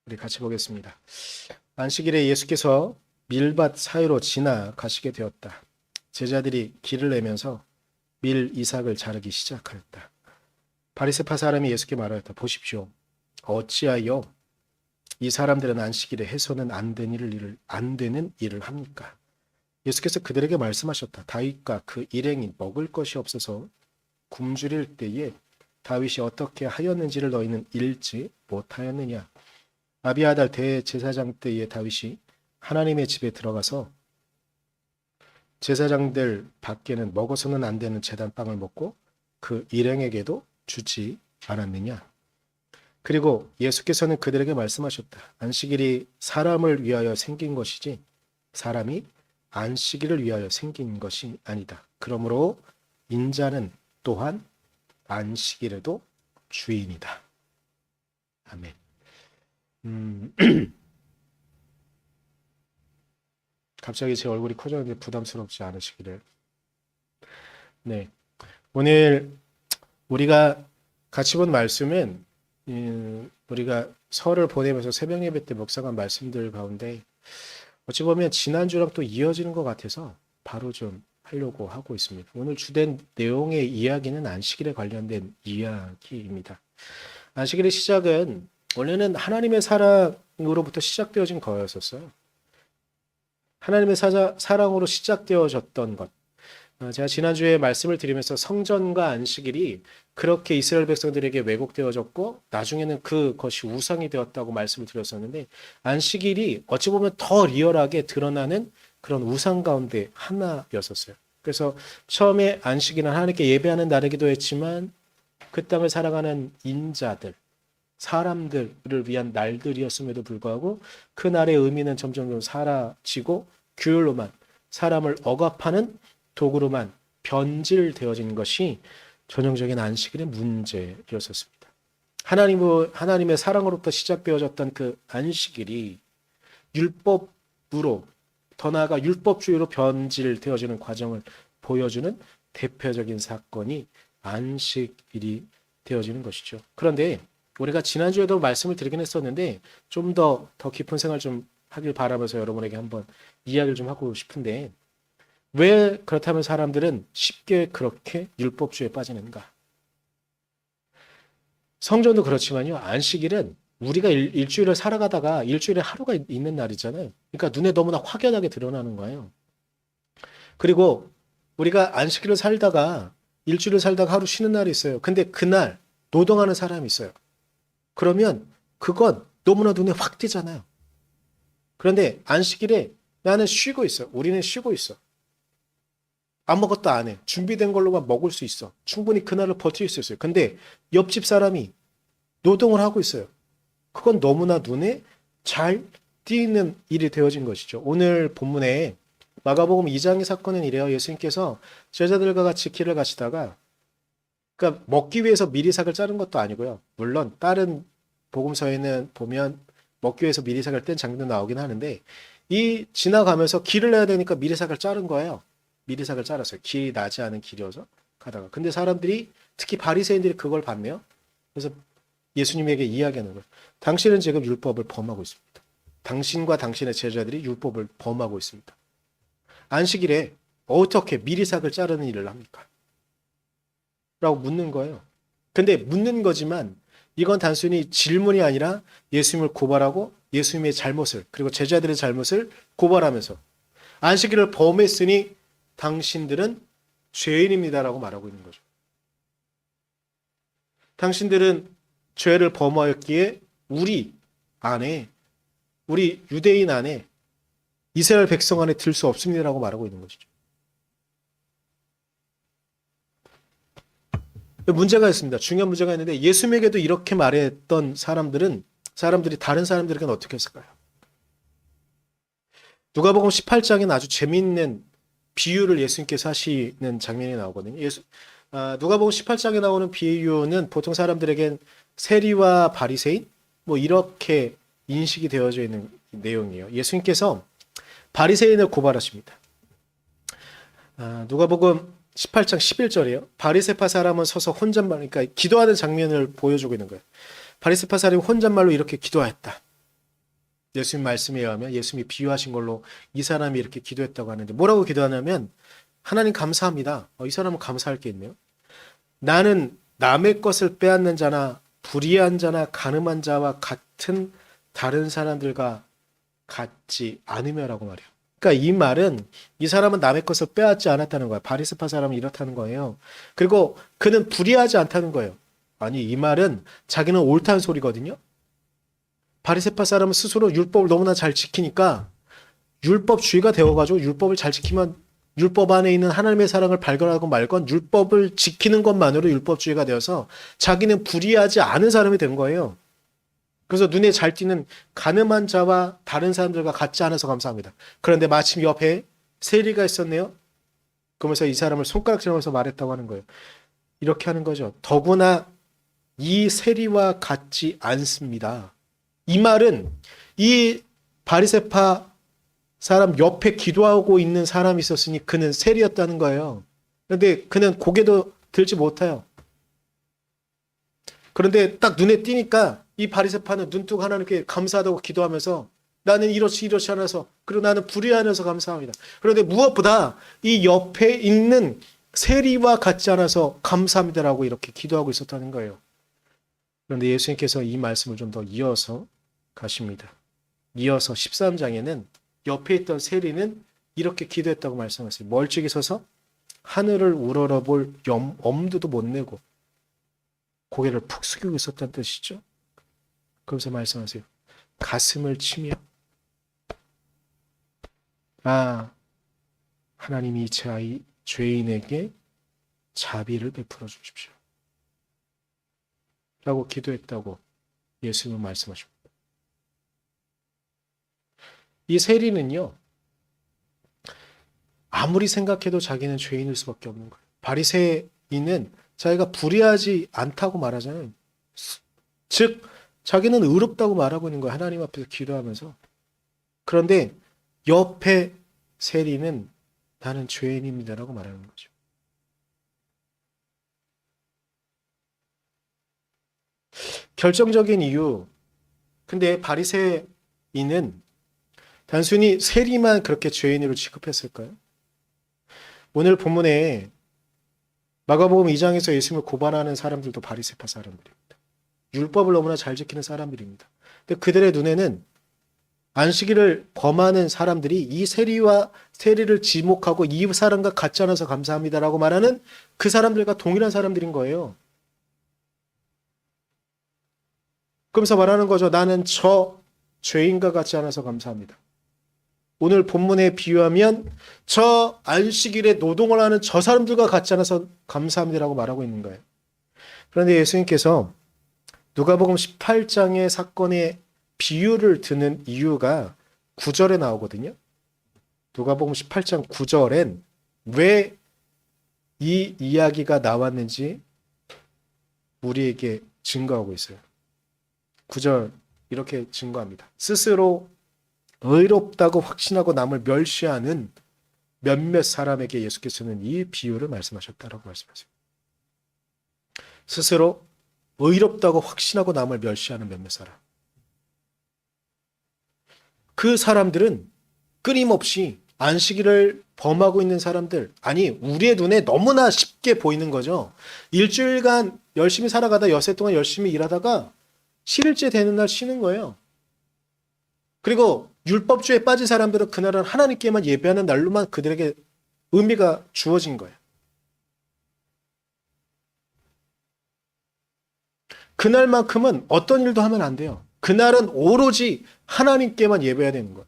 우리 같이 보겠습니다. 안식일에 예수께서 밀밭 사이로 지나가시게 되었다. 제자들이 길을 내면서 밀 이삭을 자르기 시작하였다. 바리새파 사람이 예수께 말하였다. 보십시오. 어찌하여 이 사람들은 안식일에 해서는 안 되는 일을 합니까? 예수께서 그들에게 말씀하셨다. 다윗과 그 일행이 먹을 것이 없어서 굶주릴 때에 다윗이 어떻게 하였는지를 너희는 읽지 못하였느냐? 아비아달 대제사장 때에 다윗이 하나님의 집에 들어가서 제사장들 밖에는 먹어서는 안 되는 제단빵을 먹고 그 일행에게도 주지 않았느냐? 그리고 예수께서는 그들에게 말씀하셨다. 안식일이 사람을 위하여 생긴 것이지 사람이 안식일을 위하여 생긴 것이 아니다. 그러므로 인자는 또한 안식일에도 주인이다. 아멘. 갑자기 제 얼굴이 커졌는데 부담스럽지 않으시기를. 네. 오늘 우리가 같이 본 말씀은 우리가 설을 보내면서 새벽 예배 때 묵상한 말씀들 가운데 어찌 보면 지난주랑 또 이어지는 것 같아서 바로 좀 하려고 하고 있습니다. 오늘 주된 내용의 이야기는 안식일에 관련된 이야기입니다. 안식일의 시작은 원래는 하나님의 사랑으로부터 시작되어진 거였었어요. 하나님의 사랑으로 시작되어졌던 것. 제가 지난주에 말씀을 드리면서 성전과 안식일이 그렇게 이스라엘 백성들에게 왜곡되어졌고 나중에는 그것이 우상이 되었다고 말씀을 드렸었는데 안식일이 어찌 보면 더 리얼하게 드러나는 그런 우상 가운데 하나였었어요. 그래서 처음에 안식일은 하나님께 예배하는 날이기도 했지만 그 땅을 살아가는 인자들, 사람들을 위한 날들이었음에도 불구하고 그 날의 의미는 점점 사라지고 규율로만 사람을 억압하는 도구로만 변질되어진 것이 전형적인 안식일의 문제였었습니다. 하나님의 사랑으로부터 시작되어졌던 그 안식일이 율법으로 더 나아가 율법주의로 변질되어지는 과정을 보여주는 대표적인 사건이 안식일이 되어지는 것이죠. 그런데 우리가 지난주에도 말씀을 드리긴 했었는데 좀 더 깊은 생활 좀 하길 바라면서 여러분에게 한번 이야기를 좀 하고 싶은데 왜 그렇다면 사람들은 쉽게 그렇게 율법주의에 빠지는가? 성전도 그렇지만요. 안식일은 우리가 일주일을 살아가다가 일주일에 하루가 있는 날이잖아요. 그러니까 눈에 너무나 확연하게 드러나는 거예요. 그리고 우리가 안식일을 살다가 일주일을 살다가 하루 쉬는 날이 있어요. 근데 그날 노동하는 사람이 있어요. 그러면 그건 너무나 눈에 확 띄잖아요. 그런데 안식일에 나는 쉬고 있어. 우리는 쉬고 있어. 아무것도 안 해. 준비된 걸로만 먹을 수 있어. 충분히 그날을 버틸 수 있어요. 근데 옆집 사람이 노동을 하고 있어요. 그건 너무나 눈에 잘 띄는 일이 되어진 것이죠. 오늘 본문에 마가복음 2장의 사건은 이래요. 예수님께서 제자들과 같이 길을 가시다가 그러니까 먹기 위해서 미리삭을 자른 것도 아니고요. 물론 다른 복음서에는 보면 먹기 위해서 미리삭을 뗀 장면도 나오긴 하는데 이 지나가면서 길을 내야 되니까 미리삭을 자른 거예요. 미리삭을 잘랐어요. 길이 나지 않은 길이어서 가다가. 근데 사람들이 특히 바리새인들이 그걸 봤네요. 그래서 예수님에게 이야기하는 거예요. 당신은 지금 율법을 범하고 있습니다. 당신과 당신의 제자들이 율법을 범하고 있습니다. 안식일에 어떻게 미리삭을 자르는 일을 합니까? 라고 묻는 거예요. 근데 묻는 거지만 이건 단순히 질문이 아니라 예수님을 고발하고 예수님의 잘못을 그리고 제자들의 잘못을 고발하면서 안식일을 범했으니 당신들은 죄인입니다라고 말하고 있는 거죠. 당신들은 죄를 범하였기에 우리 유대인 안에 이스라엘 백성 안에 들 수 없습니다라고 말하고 있는 것이죠. 문제가 있습니다. 중요한 문제가 있는데 예수님에게도 이렇게 말했던 사람들이 다른 사람들에게는 어떻게 했을까요? 누가복음 18장에는 아주 재미있는 비유를 예수님께서 하시는 장면이 나오거든요. 누가복음 18장에 나오는 비유는 보통 사람들에겐 세리와 바리새인 뭐 이렇게 인식이 되어져 있는 내용이에요. 예수님께서 바리새인을 고발하십니다. 누가복음 18장 11절이에요. 바리새파 사람은 서서 혼잣말, 그러니까 기도하는 장면을 보여주고 있는 거예요. 바리새파 사람이 혼잣말로 이렇게 기도하였다. 예수님 말씀에 의하면 예수님이 비유하신 걸로 이 사람이 이렇게 기도했다고 하는데 뭐라고 기도하냐면 하나님 감사합니다. 이 사람은 감사할 게 있네요. 나는 남의 것을 빼앗는 자나 불의한 자나 가늠한 자와 같은 다른 사람들과 같지 않으며라고 말해요. 그러니까 이 말은 이 사람은 남의 것을 빼앗지 않았다는 거예요. 바리새파 사람은 이렇다는 거예요. 그리고 그는 불의하지 않다는 거예요. 아니 이 말은 자기는 옳다는 소리거든요. 바리새파 사람은 스스로 율법을 너무나 잘 지키니까 율법주의가 되어가지고 율법을 잘 지키면 율법 안에 있는 하나님의 사랑을 발견하고 말건 율법을 지키는 것만으로 율법주의가 되어서 자기는 불의하지 않은 사람이 된 거예요. 그래서 눈에 잘 띄는 가늠한 자와 다른 사람들과 같지 않아서 감사합니다. 그런데 마침 옆에 세리가 있었네요. 그러면서 이 사람을 손가락질하면서 말했다고 하는 거예요. 이렇게 하는 거죠. 더구나 이 세리와 같지 않습니다. 이 말은 이 바리새파 사람 옆에 기도하고 있는 사람이 있었으니 그는 세리였다는 거예요. 그런데 그는 고개도 들지 못해요. 그런데 딱 눈에 띄니까 이 바리새파는 눈뜨고 하나님께 감사하다고 기도하면서 나는 이렇지 않아서 그리고 나는 불의하면서 감사합니다. 그런데 무엇보다 이 옆에 있는 세리와 같지 않아서 감사합니다라고 이렇게 기도하고 있었다는 거예요. 그런데 예수님께서 이 말씀을 좀 더 이어서 가십니다. 이어서 13장에는 옆에 있던 세리는 이렇게 기도했다고 말씀하세요. 멀찍이 서서 하늘을 우러러볼 엄두도 못 내고 고개를 푹 숙이고 있었다는 뜻이죠. 그러면서 말씀하세요. 가슴을 치며 하나님이 제 아이 죄인에게 자비를 베풀어 주십시오. 라고 기도했다고 예수님은 말씀하십니다. 이 세리는요. 아무리 생각해도 자기는 죄인일 수밖에 없는 거예요. 바리새인은 자기가 불의하지 않다고 말하잖아요. 즉 자기는 의롭다고 말하고 있는 거예요. 하나님 앞에서 기도하면서. 그런데 옆에 세리는 나는 죄인입니다라고 말하는 거죠. 결정적인 이유. 근데 바리새인은 단순히 세리만 그렇게 죄인으로 취급했을까요? 오늘 본문에 마가복음 2장에서 예수님을 고발하는 사람들도 바리새파 사람들입니다. 율법을 너무나 잘 지키는 사람들입니다. 근데 그들의 눈에는 안식일을 범하는 사람들이 이 세리를 지목하고 이 사람과 같지 않아서 감사합니다라고 말하는 그 사람들과 동일한 사람들인 거예요. 그러면서 말하는 거죠. 나는 저 죄인과 같지 않아서 감사합니다. 오늘 본문에 비유하면 저 안식일에 노동을 하는 저 사람들과 같지 않아서 감사합니다라고 말하고 있는 거예요. 그런데 예수님께서 누가복음 18장의 사건의 비유를 드는 이유가 9절에 나오거든요. 누가복음 18장 9절엔 왜 이 이야기가 나왔는지 우리에게 증거하고 있어요. 9절 이렇게 증거합니다. 스스로 의롭다고 확신하고 남을 멸시하는 몇몇 사람에게 예수께서는 이 비유를 말씀하셨다라고 말씀하세요. 스스로 의롭다고 확신하고 남을 멸시하는 몇몇 사람. 그 사람들은 끊임없이 안식일을 범하고 있는 사람들, 아니 우리의 눈에 너무나 쉽게 보이는 거죠. 일주일간 열심히 살아가다 엿새 동안 열심히 일하다가 7일째 되는 날 쉬는 거예요. 그리고 율법주의에 빠진 사람들은 그날은 하나님께만 예배하는 날로만 그들에게 의미가 주어진 거예요. 그날만큼은 어떤 일도 하면 안 돼요. 그날은 오로지 하나님께만 예배해야 되는 거예요.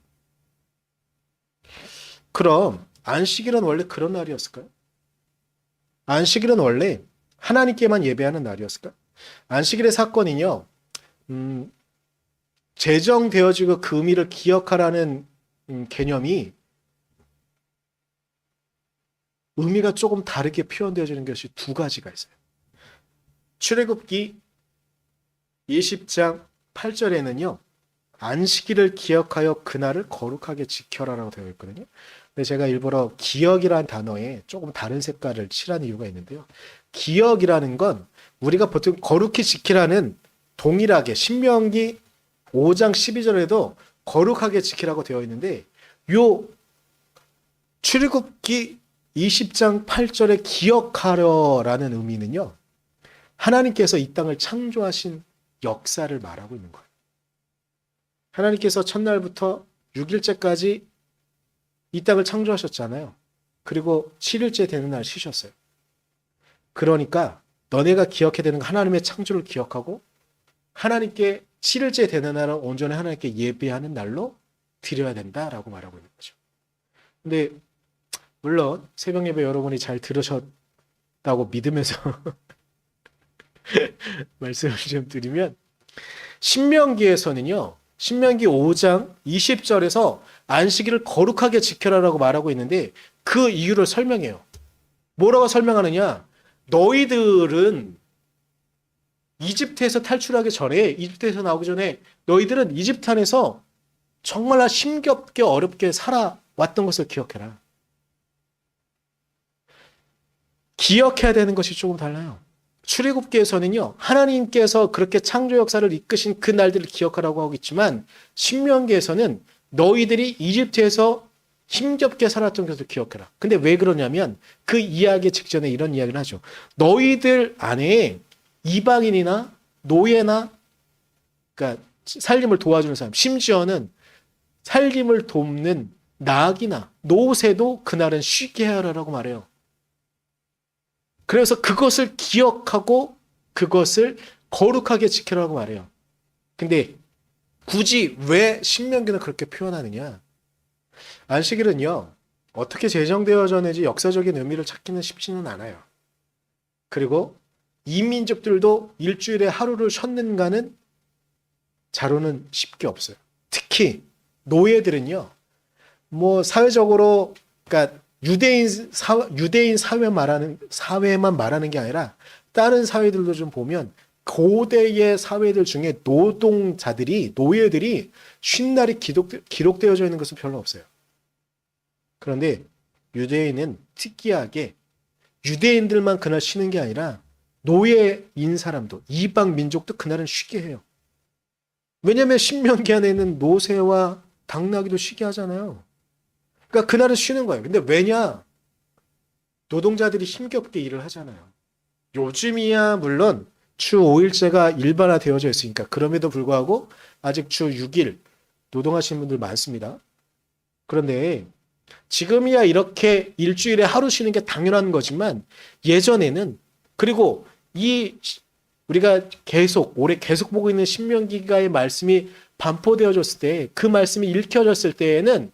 그럼 안식일은 원래 그런 날이었을까요? 안식일은 원래 하나님께만 예배하는 날이었을까요? 안식일의 사건이요. 제정되어지고 그 의미를 기억하라는 개념이 의미가 조금 다르게 표현되어지는 것이 두 가지가 있어요. 출애굽기 20장 8절에는요. 안식일을 기억하여 그날을 거룩하게 지켜라라고 되어 있거든요. 근데 제가 일부러 기억이라는 단어에 조금 다른 색깔을 칠한 이유가 있는데요. 기억이라는 건 우리가 보통 거룩히 지키라는 동일하게 신명기 5장 12절에도 거룩하게 지키라고 되어 있는데 요 출애굽기 20장 8절에 기억하려라는 의미는요. 하나님께서 이 땅을 창조하신 역사를 말하고 있는 거예요. 하나님께서 첫날부터 6일째까지 이 땅을 창조하셨잖아요. 그리고 7일째 되는 날 쉬셨어요. 그러니까 너네가 기억해야 되는 건 하나님의 창조를 기억하고 하나님께 7일째 되는 날은 온전히 하나님께 예배하는 날로 드려야 된다라고 말하고 있는 거죠. 근데 물론 새벽 예배 여러분이 잘 들으셨다고 믿으면서 말씀을 좀 드리면 신명기에서는요. 신명기 5장 20절에서 안식일을 거룩하게 지켜라라고 말하고 있는데 그 이유를 설명해요. 뭐라고 설명하느냐? 너희들은 이집트에서 탈출하기 전에 이집트에서 나오기 전에 너희들은 이집트 안에서 정말 힘겹게 어렵게 살아왔던 것을 기억해라. 기억해야 되는 것이 조금 달라요. 출애굽기에서는요. 하나님께서 그렇게 창조 역사를 이끄신 그 날들을 기억하라고 하고 있지만 신명기에서는 너희들이 이집트에서 힘겹게 살았던 것을 기억해라. 근데 왜 그러냐면 그 이야기 직전에 이런 이야기를 하죠. 너희들 안에 이방인이나 노예나 그러니까 살림을 도와주는 사람, 심지어는 살림을 돕는 낙이나 노새도 그날은 쉬게 하라고 말해요. 그래서 그것을 기억하고 그것을 거룩하게 지키라고 말해요. 근데 굳이 왜 신명기는 그렇게 표현하느냐? 안식일은요. 어떻게 제정되어졌는지 역사적인 의미를 찾기는 쉽지는 않아요. 그리고 이민족들도 일주일에 하루를 쉬었는가는 자료는 쉽게 없어요. 특히 노예들은요. 뭐 사회적으로 그러니까 유대인 사회만 말하는 게 아니라 다른 사회들도 좀 보면 고대의 사회들 중에 노예들이 쉰 날이 기록되어져 있는 것은 별로 없어요. 그런데 유대인은 특이하게 유대인들만 그날 쉬는 게 아니라 노예인 사람도 이방 민족도 그날은 쉬게 해요. 왜냐하면 신명기 안에 있는 노새와 당나귀도 쉬게 하잖아요. 그러니까 그날은 쉬는 거예요. 근데 왜냐? 노동자들이 힘겹게 일을 하잖아요. 요즘이야 물론 주 5일제가 일반화되어져 있으니까 그럼에도 불구하고 아직 주 6일 노동하시는 분들 많습니다. 그런데 지금이야 이렇게 일주일에 하루 쉬는 게 당연한 거지만 예전에는 그리고 우리가 올해 계속 보고 있는 신명기가의 말씀이 반포되어졌을 때 그 말씀이 읽혀졌을 때에는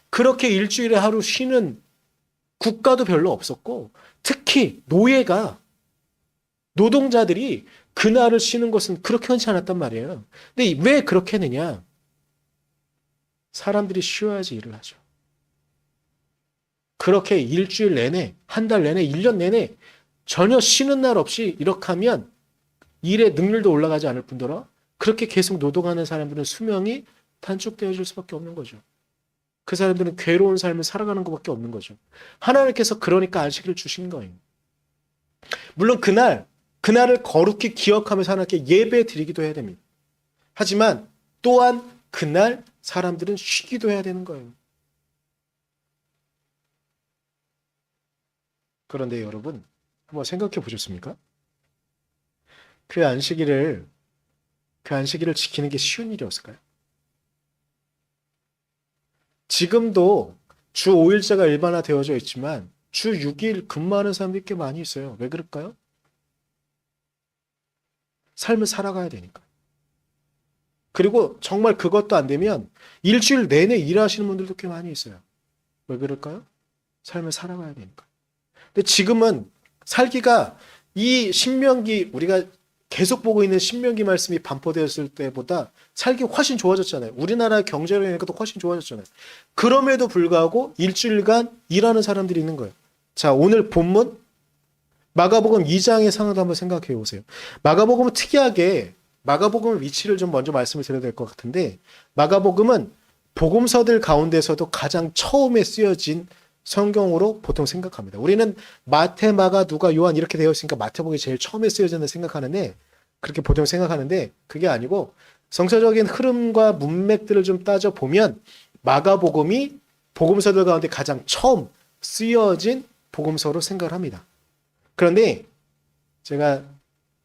그렇게 일주일에 하루 쉬는 국가도 별로 없었고 특히 노동자들이 그날을 쉬는 것은 그렇게 흔치 않았단 말이에요. 근데 왜 그렇게 했느냐? 사람들이 쉬어야지 일을 하죠. 그렇게 일주일 내내, 한 달 내내, 1년 내내 전혀 쉬는 날 없이 이렇게 하면 일의 능률도 올라가지 않을 뿐더러 그렇게 계속 노동하는 사람들은 수명이 단축되어질 수밖에 없는 거죠. 그 사람들은 괴로운 삶을 살아가는 것밖에 없는 거죠. 하나님께서 그러니까 안식일을 주신 거예요. 물론 그날을 거룩히 기억하면서 하나님께 예배 드리기도 해야 됩니다. 하지만 또한 그날 사람들은 쉬기도 해야 되는 거예요. 그런데 여러분 한번 생각해 보셨습니까? 그 안식일을 지키는 게 쉬운 일이었을까요? 지금도 주 5일제가 일반화되어져 있지만 주 6일 근무하는 사람들이 꽤 많이 있어요. 왜 그럴까요? 삶을 살아가야 되니까. 그리고 정말 그것도 안 되면 일주일 내내 일하시는 분들도 꽤 많이 있어요. 왜 그럴까요? 삶을 살아가야 되니까. 근데 지금은 살기가 이 신명기 우리가 계속 보고 있는 신명기 말씀이 반포되었을 때보다 살기 훨씬 좋아졌잖아요. 우리나라 경제력도 훨씬 좋아졌잖아요. 그럼에도 불구하고 일주일간 일하는 사람들이 있는 거예요. 자, 오늘 본문 마가복음 2장의 상황도 한번 생각해 보세요. 마가복음은 특이하게 마가복음 위치를 좀 먼저 말씀을 드려야 될 것 같은데 마가복음은 복음서들 가운데서도 가장 처음에 쓰여진 성경으로 보통 생각합니다. 우리는 마태, 마가, 누가, 요한 이렇게 되어 있으니까 마태복음이 제일 처음에 쓰여졌다 생각하는데 그렇게 보통 생각하는데 그게 아니고 성서적인 흐름과 문맥들을 좀 따져보면 마가복음이 복음서들 가운데 가장 처음 쓰여진 복음서로 생각을 합니다. 그런데 제가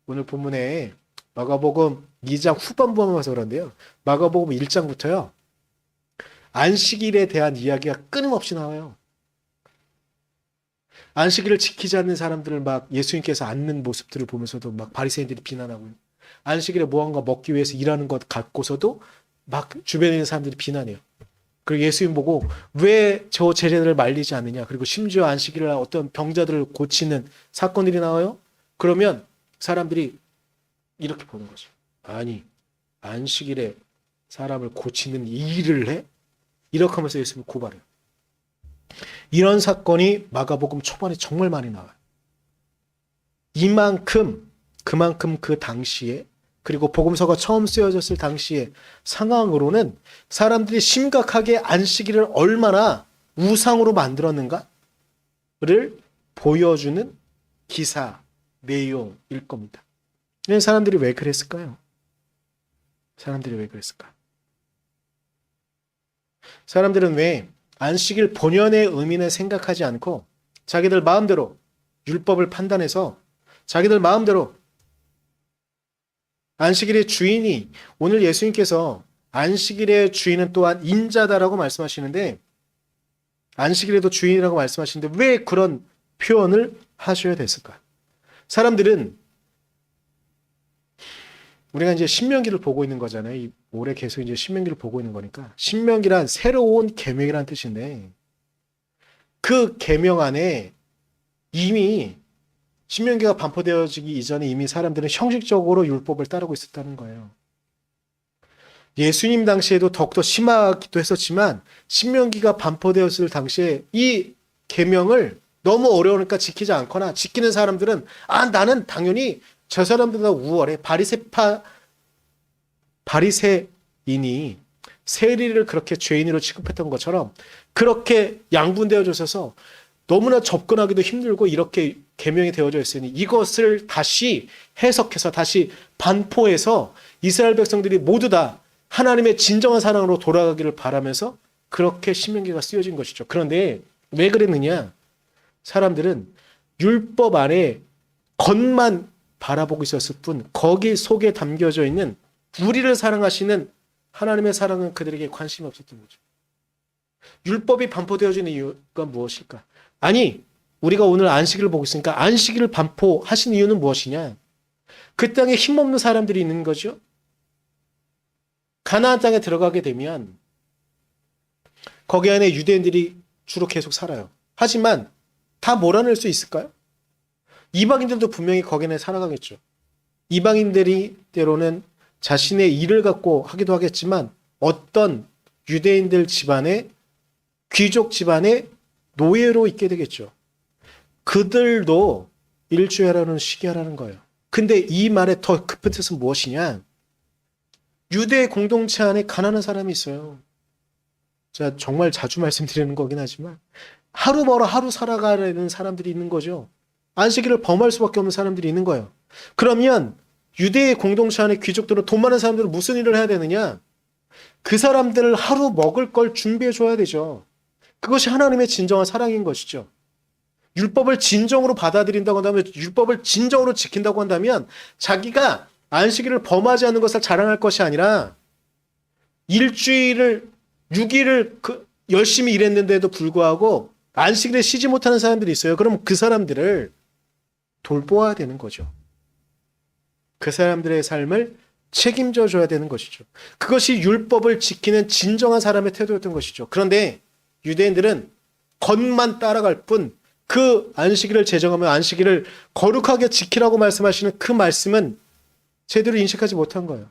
오늘 본문에 마가복음 2장 후반부만 봐서 그런데요. 마가복음 1장부터요. 안식일에 대한 이야기가 끊임없이 나와요. 안식일을 지키지 않는 사람들을 막 예수님께서 앉는 모습들을 보면서도 막 바리새인들이 비난하고, 안식일에 무언가 먹기 위해서 일하는 것 같고서도 막 주변에 있는 사람들이 비난해요. 그리고 예수님 보고 왜 저 제자들을 말리지 않느냐. 그리고 심지어 안식일에 어떤 병자들을 고치는 사건들이 나와요. 그러면 사람들이 이렇게 보는 거죠. 아니, 안식일에 사람을 고치는 이 일을 해? 이렇게 하면서 예수님을 고발해요. 이런 사건이 마가복음 초반에 정말 많이 나와요. 그만큼 그 당시에, 그리고 복음서가 처음 쓰여졌을 당시의 상황으로는 사람들이 심각하게 안식일을 얼마나 우상으로 만들었는가를 보여주는 기사, 내용일 겁니다. 사람들이 왜 그랬을까요? 사람들은 왜 안식일 본연의 의미는 생각하지 않고 자기들 마음대로 율법을 판단해서 자기들 마음대로 안식일의 주인이, 오늘 예수님께서 안식일의 주인은 또한 인자다라고 말씀하시는데, 안식일에도 주인이라고 말씀하시는데 왜 그런 표현을 하셔야 됐을까? 사람들은, 우리가 이제 신명기를 보고 있는 거잖아요. 올해 계속 이제 신명기를 보고 있는 거니까. 신명기란 새로운 계명이란 뜻인데, 그 계명 안에 이미 신명기가 반포되어지기 이전에 이미 사람들은 형식적으로 율법을 따르고 있었다는 거예요. 예수님 당시에도 더욱더 심하기도 했었지만 신명기가 반포되었을 당시에 이 계명을 너무 어려우니까 지키지 않거나 지키는 사람들은 나는 당연히 저 사람들보다 우월해. 바리새인이 세리를 그렇게 죄인으로 취급했던 것처럼 그렇게 양분되어져 있어서 너무나 접근하기도 힘들고 이렇게 계명이 되어져 있으니 이것을 다시 해석해서 다시 반포해서 이스라엘 백성들이 모두 다 하나님의 진정한 사랑으로 돌아가기를 바라면서 그렇게 신명기가 쓰여진 것이죠. 그런데 왜 그랬느냐? 사람들은 율법 안에 겉만 바라보고 있었을 뿐 거기 속에 담겨져 있는 우리를 사랑하시는 하나님의 사랑은 그들에게 관심이 없었던 거죠. 율법이 반포되어지는 이유가 무엇일까? 아니, 우리가 오늘 안식일을 보고 있으니까 안식일을 반포하신 이유는 무엇이냐? 그 땅에 힘없는 사람들이 있는 거죠. 가나안 땅에 들어가게 되면 거기 안에 유대인들이 주로 계속 살아요. 하지만 다 몰아낼 수 있을까요? 이방인들도 분명히 거기 안에 살아가겠죠. 이방인들이 때로는 자신의 일을 갖고 하기도 하겠지만 어떤 유대인들 집안에, 귀족 집안에 노예로 있게 되겠죠. 그들도 일주일하라는 쉬게 하라는 거예요. 근데 이 말의 더 깊은 뜻은 무엇이냐? 유대 공동체 안에 가난한 사람이 있어요. 제가 정말 자주 말씀드리는 거긴 하지만 하루 벌어 하루 살아가려는 사람들이 있는 거죠. 안식일을 범할 수밖에 없는 사람들이 있는 거예요. 그러면 유대의 공동체 안에 귀족들은, 돈 많은 사람들은 무슨 일을 해야 되느냐? 그 사람들을 하루 먹을 걸 준비해 줘야 되죠. 그것이 하나님의 진정한 사랑인 것이죠. 율법을 진정으로 받아들인다고 한다면, 율법을 진정으로 지킨다고 한다면 자기가 안식일을 범하지 않는 것을 자랑할 것이 아니라 일주일을 6일을 열심히 일했는데도 불구하고 안식일에 쉬지 못하는 사람들이 있어요. 그럼 그 사람들을 돌보아야 되는 거죠. 그 사람들의 삶을 책임져 줘야 되는 것이죠. 그것이 율법을 지키는 진정한 사람의 태도였던 것이죠. 그런데 유대인들은 겉만 따라갈 뿐 그 안식일을 제정하며 안식일을 거룩하게 지키라고 말씀하시는 그 말씀은 제대로 인식하지 못한 거예요.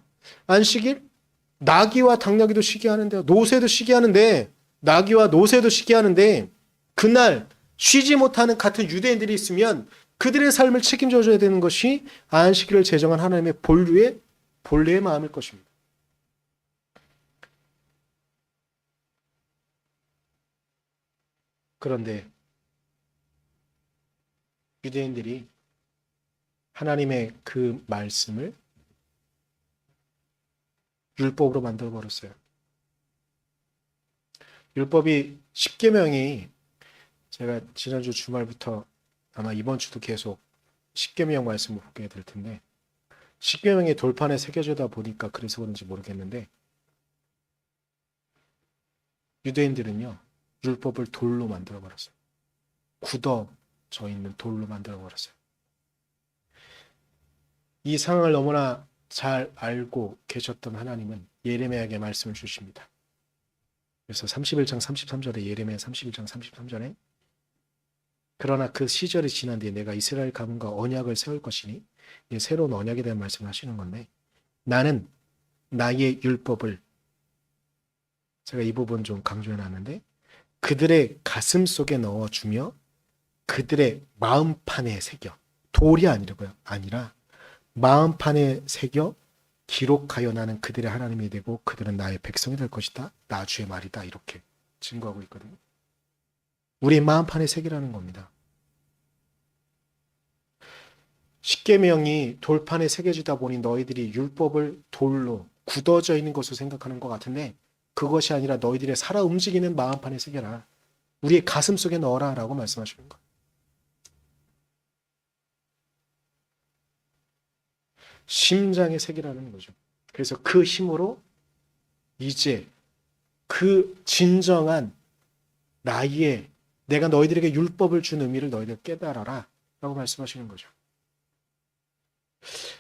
안식일? 나귀와 당나귀도 쉬게 하는데, 노새도 쉬게 하는데, 나귀와 노새도 쉬게 하는데, 그날 쉬지 못하는 같은 유대인들이 있으면 그들의 삶을 책임져 줘야 되는 것이 안식일을 제정한 하나님의 본래의 마음일 것입니다. 그런데 유대인들이 하나님의 그 말씀을 율법으로 만들어 버렸어요. 율법이 10계명이 제가 지난주 주말부터 아마 이번 주도 계속 10계명 말씀을 보게 될 텐데 10계명이 돌판에 새겨져다 보니까 그래서 그런지 모르겠는데 유대인들은요 율법을 돌로 만들어 버렸어요. 굳어져 있는 돌로 만들어 버렸어요. 이 상황을 너무나 잘 알고 계셨던 하나님은 예레미야에게 말씀을 주십니다. 그래서 31장 33절에 예레미야 31장 33절에 그러나 그 시절이 지난 뒤에 내가 이스라엘 가문과 언약을 세울 것이니 새로운 언약에 대한 말씀을 하시는 건데 나는 나의 율법을 제가 이 부분 좀 강조해 놨는데 그들의 가슴 속에 넣어주며 그들의 마음판에 새겨 돌이 아니라 마음판에 새겨 기록하여 나는 그들의 하나님이 되고 그들은 나의 백성이 될 것이다. 나 주의 말이다. 이렇게 증거하고 있거든요. 우리의 마음판에 새기라는 겁니다. 십계명이 돌판에 새겨지다 보니 너희들이 율법을 돌로 굳어져 있는 것으로 생각하는 것 같은데 그것이 아니라 너희들의 살아 움직이는 마음판에 새겨라. 우리의 가슴 속에 넣어라 라고 말씀하시는 거예요. 심장에 새기라는 거죠. 그래서 그 힘으로 이제 그 진정한 나의 내가 너희들에게 율법을 준 의미를 너희들 깨달아라 라고 말씀하시는 거죠.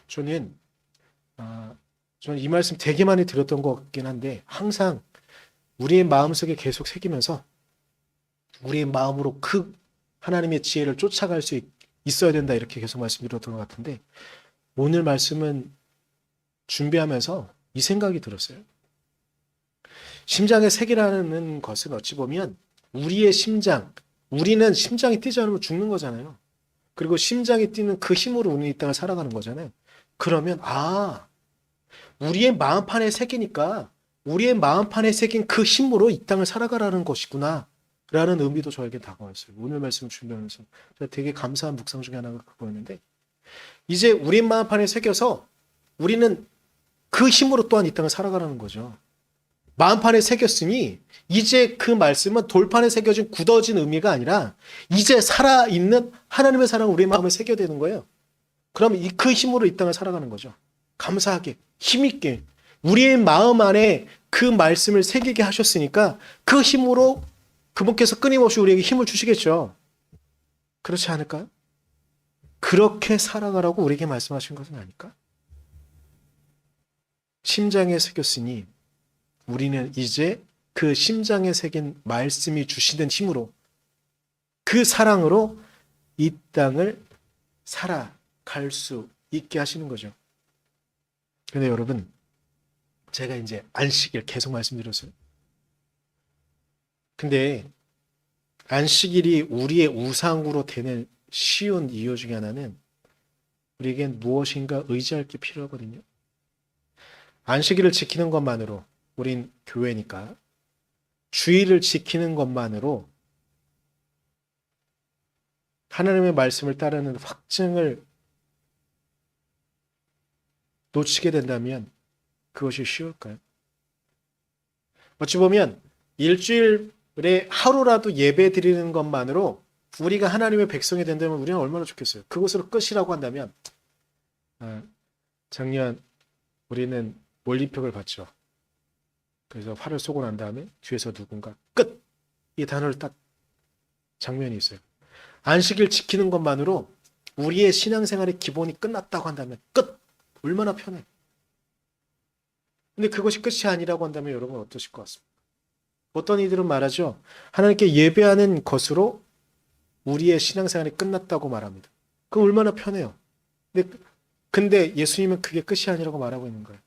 저는 이 말씀 되게 많이 들었던 것 같긴 한데 항상 우리의 마음속에 계속 새기면서 우리의 마음으로 그 하나님의 지혜를 쫓아갈 수 있어야 된다 이렇게 계속 말씀드렸던 것 같은데 오늘 말씀은 준비하면서 이 생각이 들었어요. 심장의 색이라는 것은 어찌 보면 우리의 심장, 우리는 심장이 뛰지 않으면 죽는 거잖아요. 그리고 심장이 뛰는 그 힘으로 우리는 이 땅을 살아가는 거잖아요. 그러면 우리의 마음판에 새기니까 우리의 마음판에 새긴 그 힘으로 이 땅을 살아가라는 것이구나 라는 의미도 저에게 다가왔어요. 오늘 말씀 준비하면서 제가 되게 감사한 묵상 중에 하나가 그거였는데 이제 우리 마음판에 새겨서 우리는 그 힘으로 또한 이 땅을 살아가라는 거죠. 마음판에 새겼으니 이제 그 말씀은 돌판에 새겨진 굳어진 의미가 아니라 이제 살아있는 하나님의 사랑을 우리 마음에 새겨야 되는 거예요. 그럼 그 힘으로 이 땅을 살아가는 거죠. 감사하게 힘있게 우리의 마음 안에 그 말씀을 새기게 하셨으니까 그 힘으로 그분께서 끊임없이 우리에게 힘을 주시겠죠. 그렇지 않을까요? 그렇게 살아가라고 우리에게 말씀하신 것은 아닐까? 심장에 새겼으니 우리는 이제 그 심장에 새긴 말씀이 주시는 힘으로 그 사랑으로 이 땅을 살아갈 수 있게 하시는 거죠. 근데 여러분 제가 이제 안식일 계속 말씀드렸어요. 근데 안식일이 우리의 우상으로 되는 쉬운 이유 중에 하나는 우리에겐 무엇인가 의지할 게 필요하거든요. 안식일을 지키는 것만으로 우린 교회니까 주일을 지키는 것만으로 하나님의 말씀을 따르는 확증을 놓치게 된다면 그것이 쉬울까요? 어찌 보면 일주일에 하루라도 예배 드리는 것만으로 우리가 하나님의 백성이 된다면 우리는 얼마나 좋겠어요. 그것으로 끝이라고 한다면 작년 우리는 몰림표를 받죠. 그래서 화를 쏘고 난 다음에 뒤에서 누군가 끝! 이 단어를 딱 장면이 있어요. 안식일 지키는 것만으로 우리의 신앙생활의 기본이 끝났다고 한다면 끝! 얼마나 편해. 근데 그것이 끝이 아니라고 한다면 여러분 어떠실 것 같습니까? 어떤 이들은 말하죠. 하나님께 예배하는 것으로 우리의 신앙생활이 끝났다고 말합니다. 그럼 얼마나 편해요. 근데 예수님은 그게 끝이 아니라고 말하고 있는 거예요.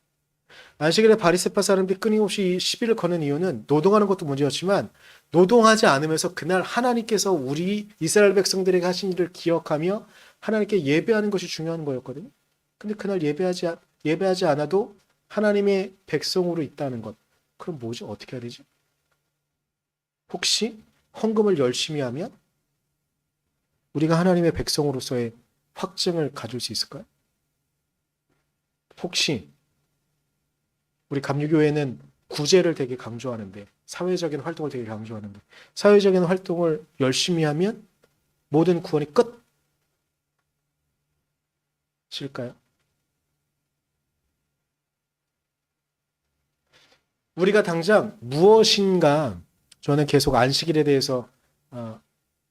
안식일에 바리새파 사람들이 끊임없이 시비를 거는 이유는 노동하는 것도 문제였지만 노동하지 않으면서 그날 하나님께서 우리 이스라엘 백성들에게 하신 일을 기억하며 하나님께 예배하는 것이 중요한 거였거든요. 근데 그날 예배하지 않아도 하나님의 백성으로 있다는 것. 그럼 뭐지? 어떻게 해야 되지? 혹시 헌금을 열심히 하면 우리가 하나님의 백성으로서의 확증을 가질 수 있을까요? 혹시 우리 감리교회는 구제를 되게 강조하는데, 사회적인 활동을 되게 강조하는데, 사회적인 활동을 열심히 하면 모든 구원이 끝일까요? 우리가 당장 무엇인가, 저는 계속 안식일에 대해서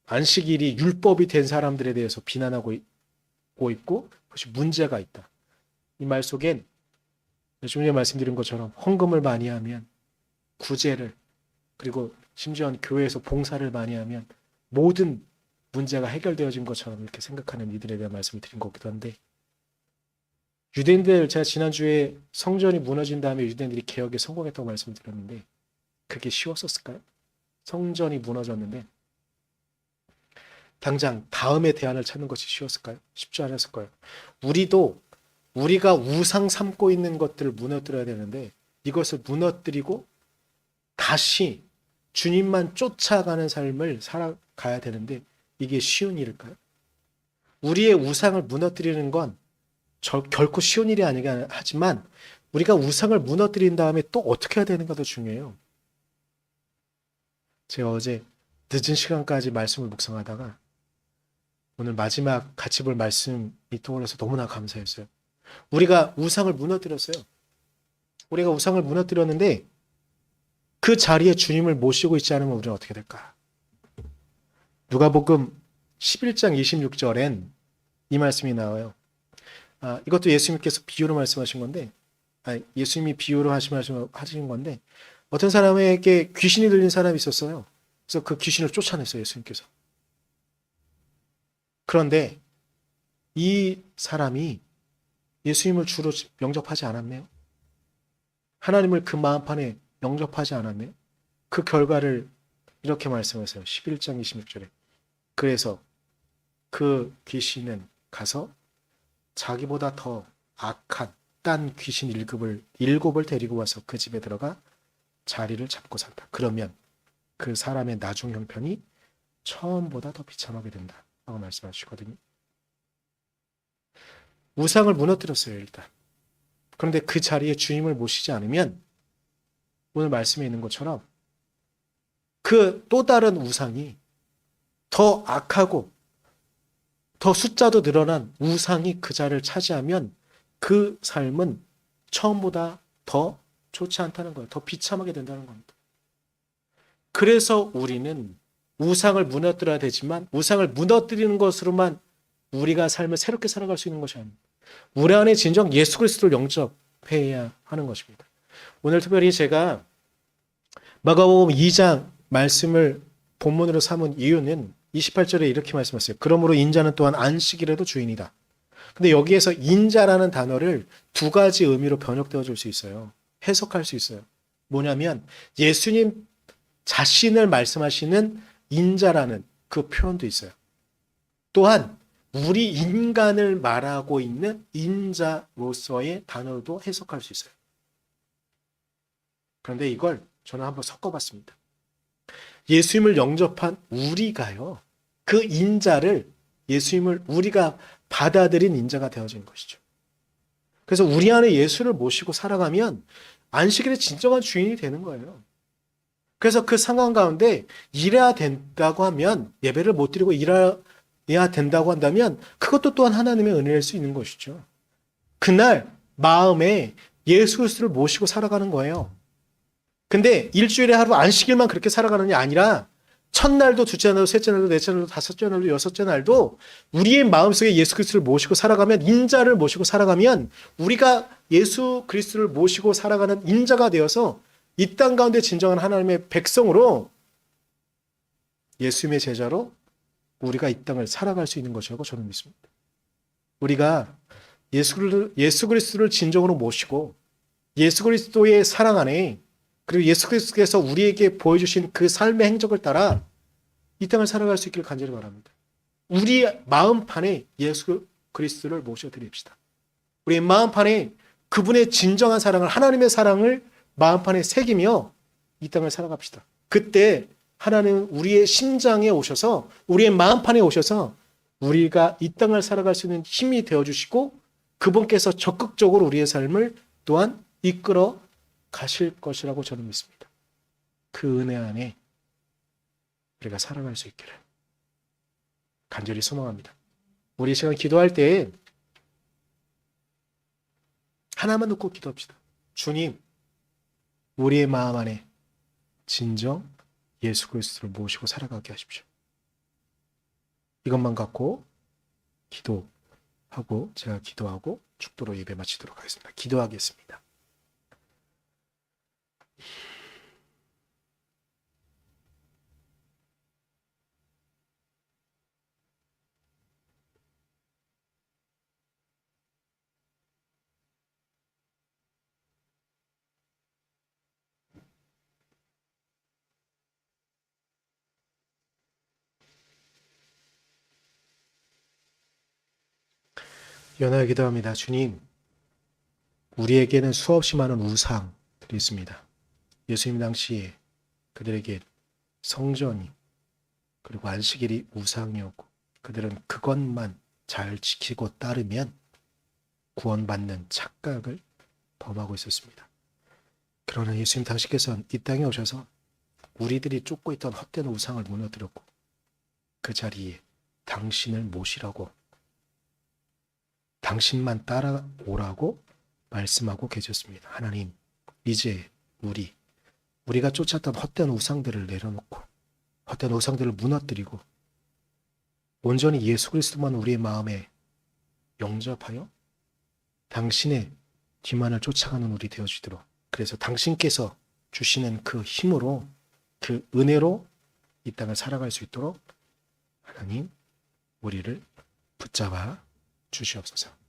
안식일이 율법이 된 사람들에 대해서 비난하고 있고 그것이 문제가 있다. 이 말 속엔 좀 전에 말씀드린 것처럼 헌금을 많이 하면, 구제를, 그리고 심지어 교회에서 봉사를 많이 하면 모든 문제가 해결되어진 것처럼 이렇게 생각하는 이들에 대한 말씀을 드린 것 같기도 한데, 유대인들, 제가 지난주에 성전이 무너진 다음에 유대인들이 개혁에 성공했다고 말씀을 드렸는데 그게 쉬웠었을까요? 성전이 무너졌는데 당장 다음의 대안을 찾는 것이 쉬웠을까요? 쉽지 않았을 거예요. 우리도 우리가 우상 삼고 있는 것들을 무너뜨려야 되는데, 이것을 무너뜨리고 다시 주님만 쫓아가는 삶을 살아가야 되는데 이게 쉬운 일일까요? 우리의 우상을 무너뜨리는 건 결코 쉬운 일이 아니긴 하지만 우리가 우상을 무너뜨린 다음에 또 어떻게 해야 되는가도 중요해요. 제가 어제 늦은 시간까지 말씀을 묵상하다가 오늘 마지막 같이 볼 말씀이 떠올라서 너무나 감사했어요. 우리가 우상을 무너뜨렸어요. 우리가 우상을 무너뜨렸는데 그 자리에 주님을 모시고 있지 않으면 우리는 어떻게 될까? 누가복음 11장 26절엔 이 말씀이 나와요. 이것도 예수님께서 비유로 말씀하신 건데, 예수님이 비유로 하신 건데, 어떤 사람에게 귀신이 들린 사람이 있었어요. 그래서 그 귀신을 쫓아냈어요, 예수님께서. 그런데 이 사람이 예수님을 주로 영접하지 않았네요. 하나님을 그 마음판에 영접하지 않았네요. 그 결과를 이렇게 말씀하세요. 11장 26절에. 그래서 그 귀신은 가서 자기보다 더 악한 딴 귀신 일곱을 데리고 와서 그 집에 들어가 자리를 잡고 산다. 그러면 그 사람의 나중 형편이 처음보다 더 비참하게 된다. 라고 말씀하시거든요. 우상을 무너뜨렸어요, 일단. 그런데 그 자리에 주님을 모시지 않으면 오늘 말씀에 있는 것처럼 그 또 다른 우상이 더 악하고 더 숫자도 늘어난 우상이 그 자리를 차지하면 그 삶은 처음보다 더 좋지 않다는 거예요. 더 비참하게 된다는 겁니다. 그래서 우리는 우상을 무너뜨려야 되지만 우상을 무너뜨리는 것으로만 우리가 삶을 새롭게 살아갈 수 있는 것이 아닙니다. 우리 안에 진정 예수 그리스도를 영접해야 하는 것입니다. 오늘 특별히 제가 마가복음 2장 말씀을 본문으로 삼은 이유는 28절에 이렇게 말씀하셨어요. 그러므로 인자는 또한 안식일에도 주인이다. 근데 여기에서 인자라는 단어를 두 가지 의미로 번역되어 줄 수 있어요. 해석할 수 있어요. 뭐냐면 예수님 자신을 말씀하시는 인자라는 그 표현도 있어요. 또한 우리 인간을 말하고 있는 인자로서의 단어도 해석할 수 있어요. 그런데 이걸 저는 한번 섞어봤습니다. 예수님을 영접한 우리가요, 그 인자를, 예수님을 우리가 받아들인 인자가 되어진 것이죠. 그래서 우리 안에 예수를 모시고 살아가면 안식일의 진정한 주인이 되는 거예요. 그래서 그 상황 가운데 일해야 된다고 하면, 예배를 못 드리고 일해야 된다고 한다면 그것도 또한 하나님의 은혜일 수 있는 것이죠. 그날 마음에 예수 그리스도를 모시고 살아가는 거예요. 근데 일주일에 하루 안식일만 그렇게 살아가는 게 아니라 첫날도, 둘째 날도, 셋째 날도, 넷째 날도, 다섯째 날도, 여섯째 날도 우리의 마음속에 예수 그리스도를 모시고 살아가면, 인자를 모시고 살아가면 우리가 예수 그리스도를 모시고 살아가는 인자가 되어서 이 땅 가운데 진정한 하나님의 백성으로, 예수님의 제자로 우리가 이 땅을 살아갈 수 있는 것이라고 저는 믿습니다. 우리가 예수 그리스도를 진정으로 모시고 예수 그리스도의 사랑 안에, 그리고 예수 그리스도께서 우리에게 보여주신 그 삶의 행적을 따라 이 땅을 살아갈 수 있기를 간절히 바랍니다. 우리 마음판에 예수 그리스도를 모셔드립시다. 우리의 마음판에 그분의 진정한 사랑을, 하나님의 사랑을 마음판에 새기며 이 땅을 살아갑시다. 그때 하나님은 우리의 심장에 오셔서, 우리의 마음판에 오셔서 우리가 이 땅을 살아갈 수 있는 힘이 되어주시고, 그분께서 적극적으로 우리의 삶을 또한 이끌어 가실 것이라고 저는 믿습니다. 그 은혜 안에 우리가 살아갈 수 있기를 간절히 소망합니다. 우리 이 시간 기도할 때 하나만 놓고 기도합시다. 주님, 우리의 마음 안에 진정 예수 그리스도를 모시고 살아가게 하십시오. 이것만 갖고 기도하고 제가 기도하고 축도로 예배 마치도록 하겠습니다. 기도하겠습니다. 연하여 기도합니다. 주님, 우리에게는 수없이 많은 우상들이 있습니다. 예수님 당시에 그들에게 성전이 그리고 안식일이 우상이었고 그들은 그것만 잘 지키고 따르면 구원받는 착각을 범하고 있었습니다. 그러나 예수님 당시께서는 이 땅에 오셔서 우리들이 쫓고 있던 헛된 우상을 무너뜨렸고 그 자리에 당신을 모시라고 당신만 따라오라고 말씀하고 계셨습니다. 하나님, 이제 우리가 쫓았던 헛된 우상들을 내려놓고 헛된 우상들을 무너뜨리고 온전히 예수 그리스도만 우리의 마음에 영접하여 당신의 뒤만을 쫓아가는 우리 되어지도록, 그래서 당신께서 주시는 그 힘으로 그 은혜로 이 땅을 살아갈 수 있도록 하나님 우리를 붙잡아 주시옵소서.